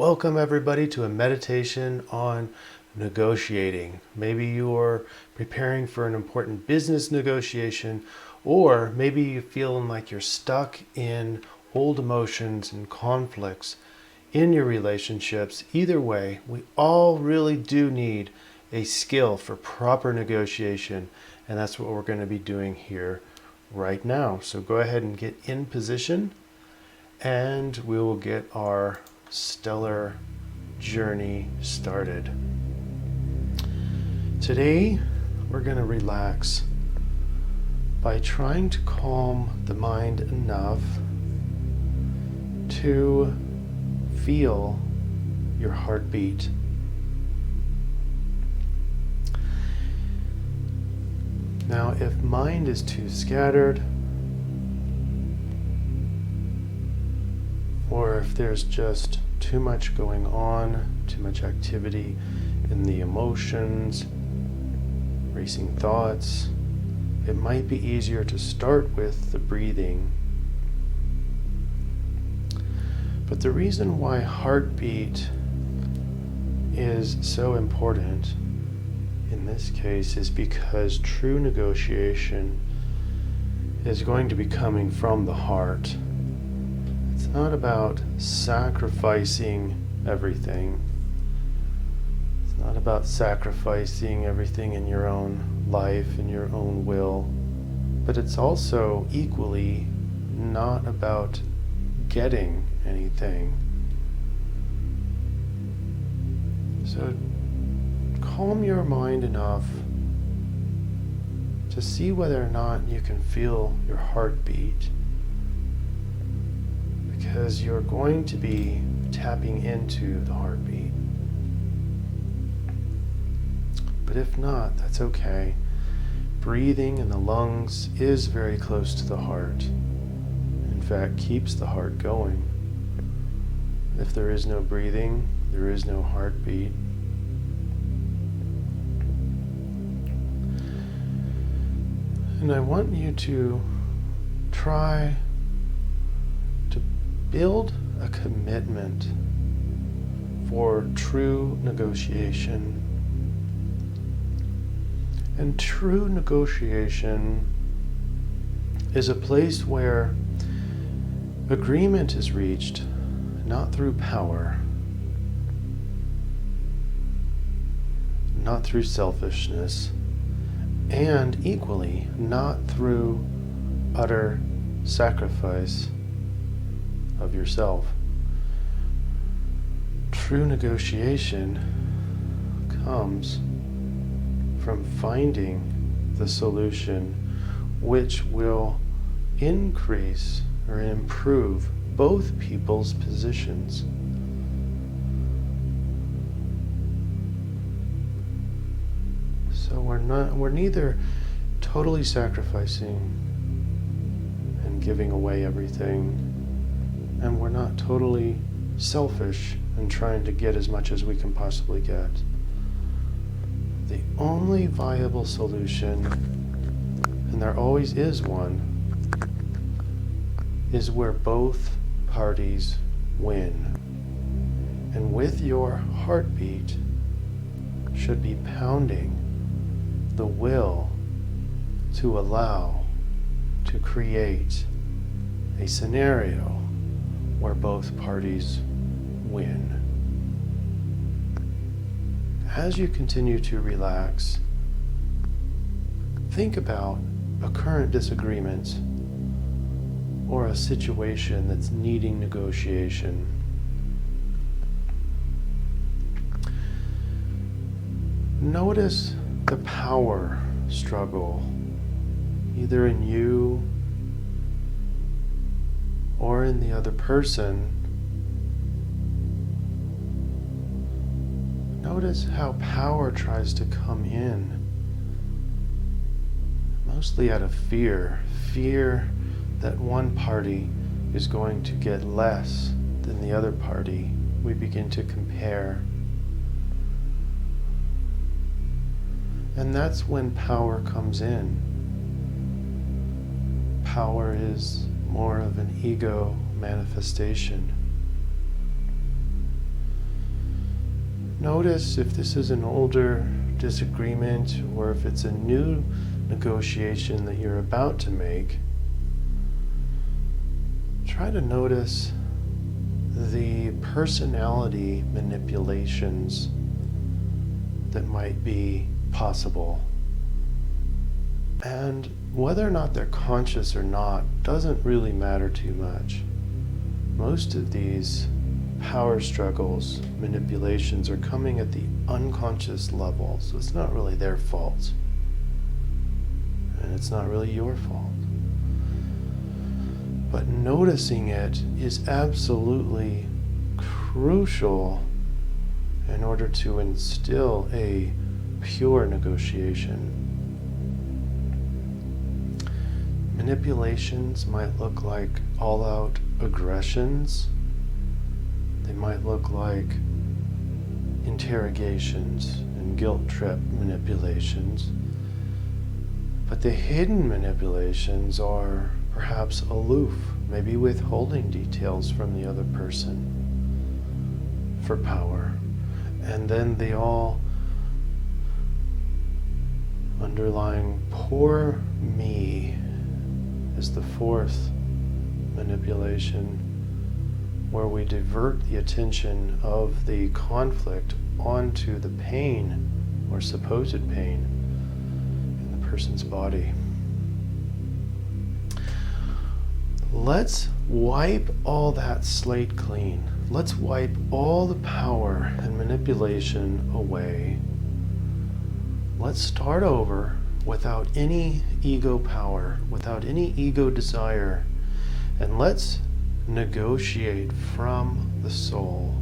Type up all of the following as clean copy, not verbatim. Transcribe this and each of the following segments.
Welcome everybody to a meditation on negotiating. Maybe you're preparing for an important business negotiation, or maybe you're feeling like you're stuck in old emotions and conflicts in your relationships. Either way, we all really do need a skill for proper negotiation, and that's what we're going to be doing here right now. So go ahead and get in position, and we will get our stellar journey started. Today, we're going to relax by trying to calm the mind enough to feel your heartbeat. Now, if mind is too scattered, or if there's just too much going on, too much activity in the emotions, racing thoughts, it might be easier to start with the breathing. But the reason why heartbeat is so important in this case is because true negotiation is going to be coming from the heart. It's not about sacrificing everything. It's not about sacrificing everything in your own life, in your own will. But it's also equally not about getting anything. So calm your mind enough to see whether or not you can feel your heartbeat, because you're going to be tapping into the heartbeat. But if not, that's okay. Breathing in the lungs is very close to the heart. In fact, keeps the heart going. If there is no breathing, there is no heartbeat. And I want you to try to build a commitment for true negotiation. And true negotiation is a place where agreement is reached, not through power, not through selfishness, and equally not through utter sacrifice of yourself. True negotiation comes from finding the solution which will increase or improve both people's positions. So we're neither totally sacrificing and giving away everything, and we're not totally selfish and trying to get as much as we can possibly get. The only viable solution, and there always is one, is where both parties win. And with your heartbeat should be pounding the will to allow, to create a scenario where both parties win. As you continue to relax, think about a current disagreement or a situation that's needing negotiation. Notice the power struggle, either in you or in the other person. Notice how power tries to come in, mostly out of fear that one party is going to get less than the other party. We begin to compare. And that's when power comes in. Power is more of an ego manifestation. Notice if this is an older disagreement or if it's a new negotiation that you're about to make. Try to notice the personality manipulations that might be possible. And whether or not they're conscious or not doesn't really matter too much. Most of these power struggles, manipulations are coming at the unconscious level, so it's not really their fault. And it's not really your fault. But noticing it is absolutely crucial in order to instill a pure negotiation. Manipulations might look like all-out aggressions. They might look like interrogations and guilt trip manipulations. But the hidden manipulations are perhaps aloof, maybe withholding details from the other person for power. And then the all underlying poor me is the fourth manipulation, where we divert the attention of the conflict onto the pain or supposed pain in the person's body. Let's wipe all that slate clean. Let's wipe all the power and manipulation away. Let's start over without any ego power, without any ego desire, and let's negotiate from the soul.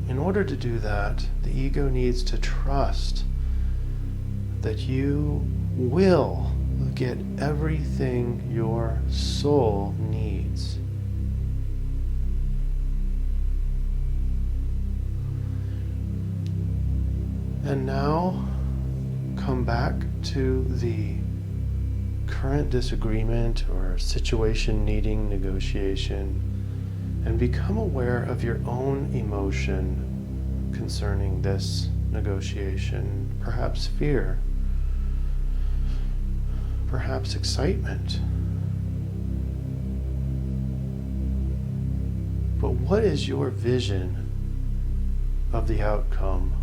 In order to do that, the ego needs to trust that you will get everything your soul needs. And now come back to the current disagreement or situation needing negotiation and become aware of your own emotion concerning this negotiation. Perhaps fear, perhaps excitement. But what is your vision of the outcome?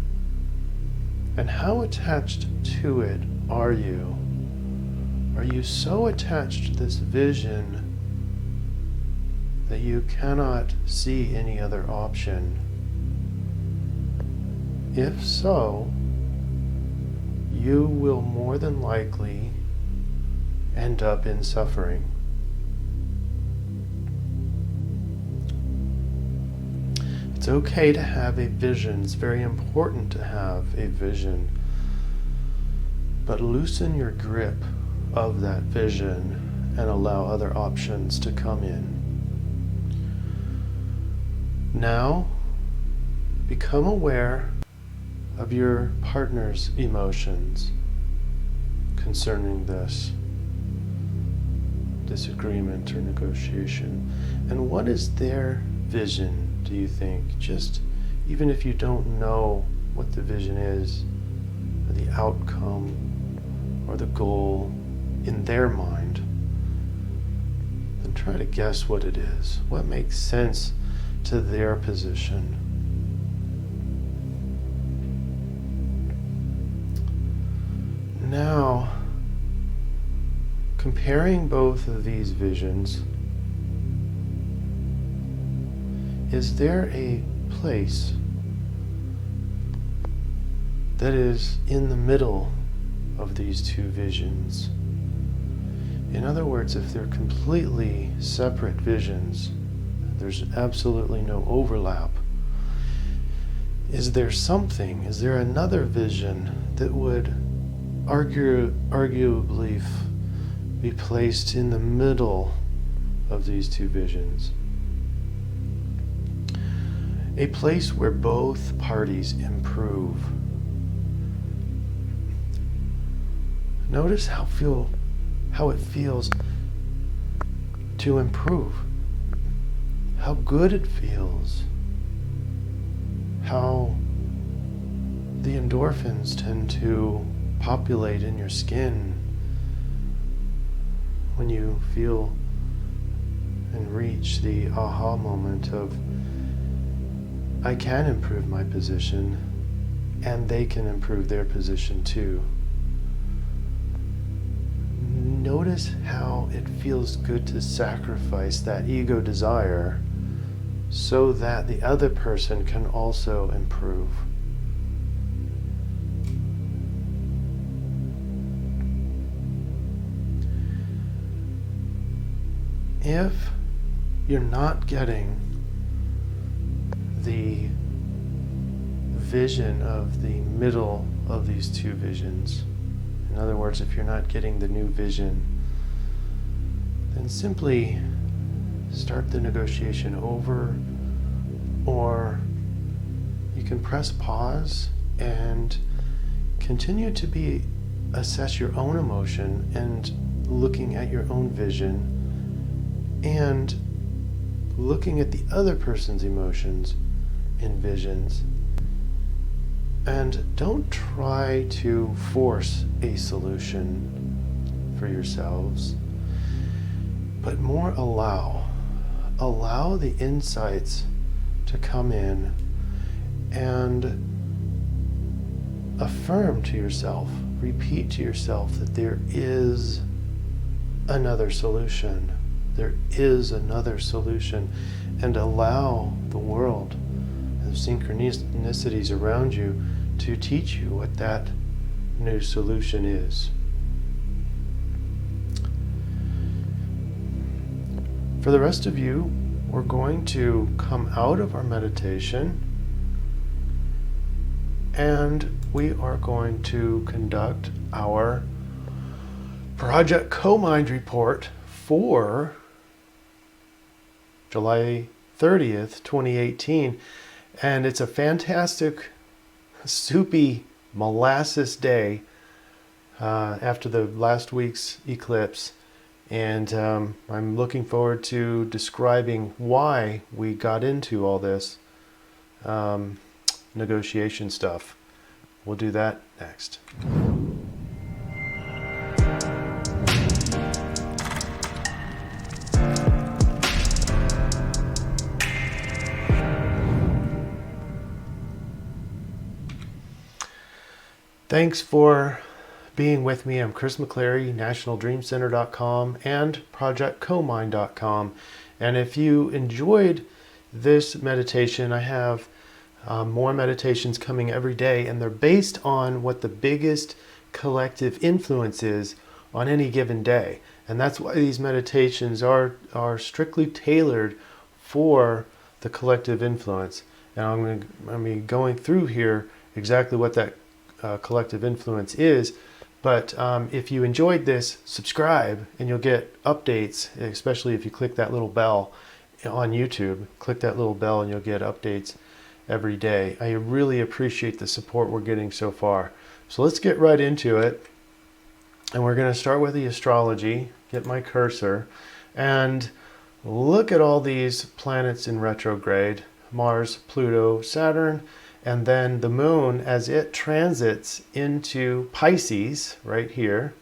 And how attached to it are you? Are you so attached to this vision that you cannot see any other option? If so, you will more than likely end up in suffering. It's okay to have a vision. It's very important to have a vision. But loosen your grip of that vision and allow other options to come in. Now, become aware of your partner's emotions concerning this disagreement or negotiation. And what is their vision, do you think? Just even if you don't know what the vision is, or the outcome, or the goal in their mind, then try to guess what it is. What makes sense to their position? Now, comparing both of these visions, is there a place that is in the middle of these two visions? In other words, if they're completely separate visions, there's absolutely no overlap, is there something, is there another vision that would arguably be placed in the middle of these two visions? A place where both parties improve. Notice how it feels to improve. How good it feels how the endorphins tend to populate in your skin when you feel and reach the aha moment of, I can improve my position and they can improve their position too. Notice how it feels good to sacrifice that ego desire so that the other person can also improve. If you're not getting the vision of the middle of these two visions, in other words, if you're not getting the new vision, then simply start the negotiation over, or you can press pause and continue to assess your own emotion and looking at your own vision and looking at the other person's emotions and visions. And don't try to force a solution for yourselves, but more allow the insights to come in and affirm to yourself, repeat to yourself that there is another solution. There is another solution, and allow the world and the synchronicities around you to teach you what that new solution is. For the rest of you, we're going to come out of our meditation and we are going to conduct our Project Co-Mind report for July 30th, 2018. And it's a fantastic, soupy, molasses day after the last week's eclipse. And I'm looking forward to describing why we got into all this negotiation stuff. We'll do that next. Thanks for being with me. I'm Chris McClary, NationalDreamCenter.com and ProjectComind.com. And if you enjoyed this meditation, I have more meditations coming every day, and they're based on what the biggest collective influence is on any given day. And that's why these meditations are strictly tailored for the collective influence. And I'm going to be going through here exactly what that collective influence is. But if you enjoyed this, subscribe and you'll get updates, especially if you click that little bell on YouTube. Click that little bell and you'll get updates every day. I really appreciate the support we're getting so far. So let's get right into it. And we're going to start with the astrology. Get my cursor and look at all these planets in retrograde: Mars, Pluto, Saturn, and then the moon as it transits into Pisces right here.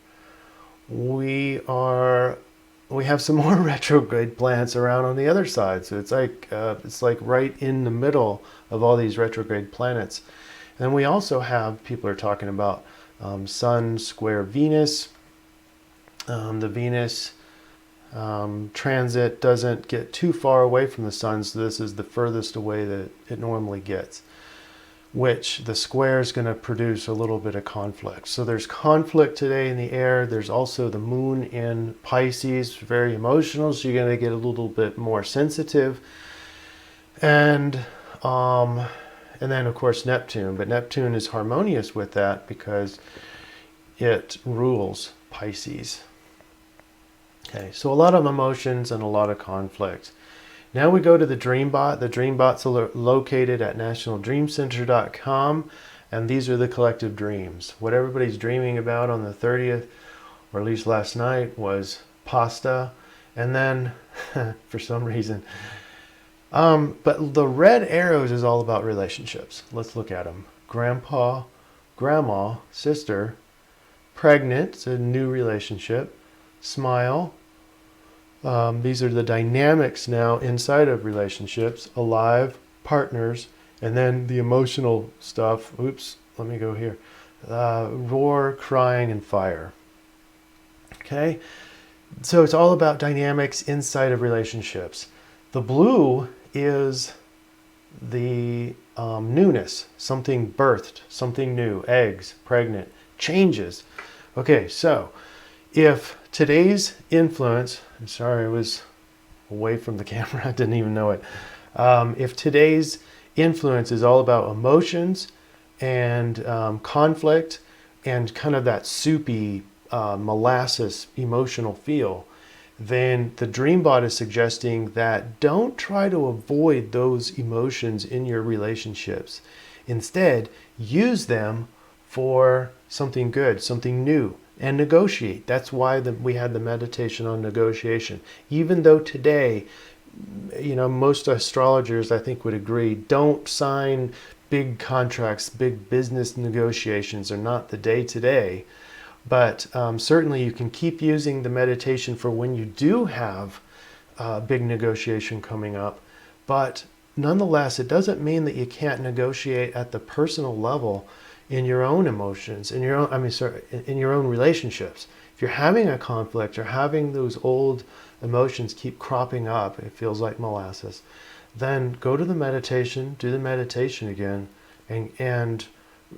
We have some more retrograde planets around on the other side. So it's like right in the middle of all these retrograde planets. And we also have, people are talking about Sun square Venus. The Venus transit doesn't get too far away from the Sun, so this is the furthest away that it normally gets, which the square is going to produce a little bit of conflict. So there's conflict today in the air. There's also the moon in Pisces, very emotional, so you're going to get a little bit more sensitive. And then of course Neptune, but Neptune is harmonious with that because it rules Pisces. Okay, so a lot of emotions and a lot of conflict. Now we go to the DreamBot. The DreamBot's located at NationalDreamCenter.com, and these are the collective dreams. What everybody's dreaming about on the 30th, or at least last night, was pasta. And then, for some reason, But the red arrows is all about relationships. Let's look at them. Grandpa, grandma, sister, pregnant, it's a new relationship. Smile. These are the dynamics now inside of relationships. Alive, partners, and then the emotional stuff. Oops, let me go here. Roar, crying, and fire. Okay, so it's all about dynamics inside of relationships. The blue is the newness, something birthed, something new, eggs, pregnant, changes. Okay, so if today's influence, I'm sorry, I was away from the camera, I didn't even know it. If today's influence is all about emotions and conflict and kind of that soupy molasses emotional feel, then the DreamBot is suggesting that don't try to avoid those emotions in your relationships. Instead, use them for something good, something new, and negotiate. That's why we had the meditation on negotiation. Even though today, most astrologers I think would agree, don't sign big contracts, big business negotiations are not the day today. But certainly you can keep using the meditation for when you do have a big negotiation coming up. But nonetheless, it doesn't mean that you can't negotiate at the personal level in your own emotions, in your own relationships. If you're having a conflict or having those old emotions keep cropping up, it feels like molasses, then go to the meditation, do the meditation again, and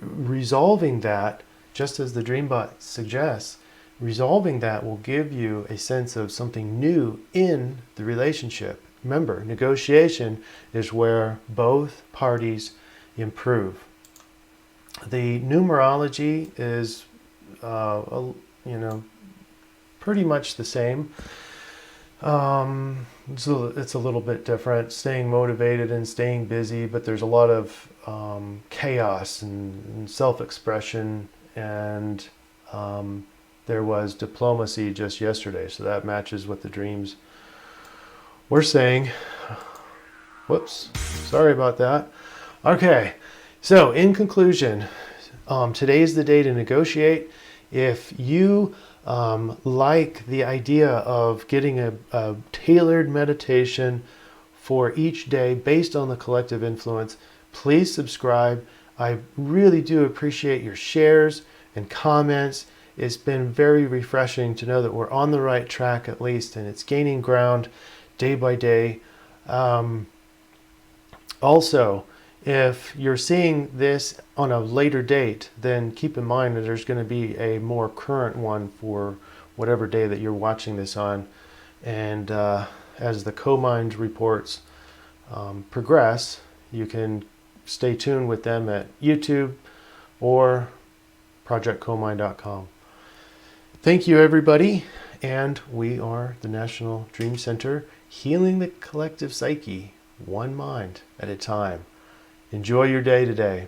resolving that, just as the DreamBot suggests, resolving that will give you a sense of something new in the relationship. Remember, negotiation is where both parties improve. The numerology is, pretty much the same. So it's a little bit different, staying motivated and staying busy, but there's a lot of chaos and self-expression, and there was diplomacy just yesterday, so that matches what the dreams were saying. Whoops, sorry about that. Okay, so in conclusion, today's the day to negotiate. If you like the idea of getting a tailored meditation for each day based on the collective influence, please subscribe. I really do appreciate your shares and comments. It's been very refreshing to know that we're on the right track at least, and it's gaining ground day by day. Also, if you're seeing this on a later date, then keep in mind that there's going to be a more current one for whatever day that you're watching this on. And as the co-mind reports progress, you can stay tuned with them at YouTube or projectcomind.com. Thank you, everybody. And we are the National Dream Center, healing the collective psyche, one mind at a time. Enjoy your day today.